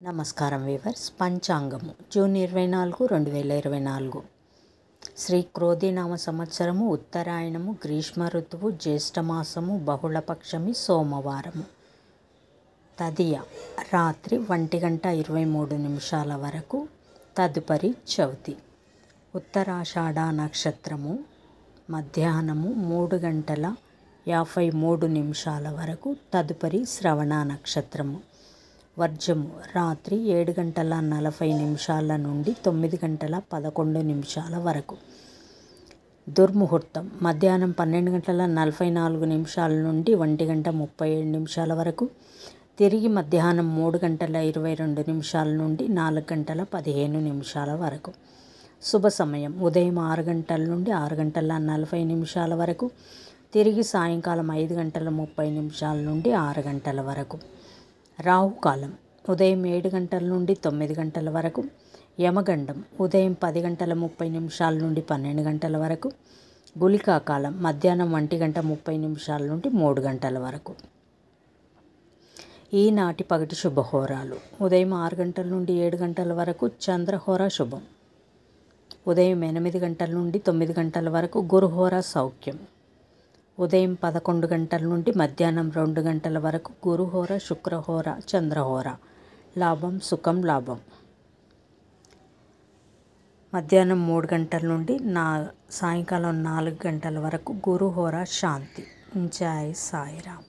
నమస్కారం weavers. పంచాంగము June 24, 2024. Shri క్రోధినామ సంవత్సరము, ఉత్తరాయణము, గ్రీష్మ ఋతువు, జ్యేష్ఠమాసము, బహుళపక్షమి, సోమవారము. తదియ రాత్రి 1:23 వరకు, తదుపరి చవితి. ఉత్తరాషాఢ నక్షత్రము మధ్యాహ్నము 3:53 వరకు, తదుపరి శ్రవణ నక్షత్రము. వర్జము రాత్రి 7:40 నుండి 9:11 వరకు. దుర్ముహూర్తం మధ్యాహ్నం 12:44 నుండి 1:37 వరకు. తిరిగి మధ్యాహ్నం 3:22 నుండి 4:15 వరకు. శుభ సమయం ఉదయం 6 గంటల నుండి 6:40 వరకు. తిరిగి సాయంకాలం 5:30 నుండి 6 గంటల వరకు. రాహుకాలం ఉదయం 7 గంటల నుండి 9 గంటల వరకు. యమగండం ఉదయం 10:30 నుండి 12 గంటల వరకు. గుళికాకాలం మధ్యాహ్నం 1:30 నుండి 3 గంటల వరకు. ఈనాటి పగటి శుభహోరాలు: ఉదయం 6 గంటల నుండి 7 గంటల వరకు చంద్రహోర శుభం. ఉదయం 8 గంటల నుండి 9 గంటల వరకు గురుహోర సౌఖ్యం. ఉదయం 11 గంటల నుండి మధ్యాహ్నం 2 గంటల వరకు గురుహోర, శుక్రహోర, చంద్రహోర. లాభం, సుఖం, లాభం. మధ్యాహ్నం 3 గంటల నుండి సాయంకాలం 4 గంటల వరకు గురుహోర, శాంతి. జై సాయిరామ్.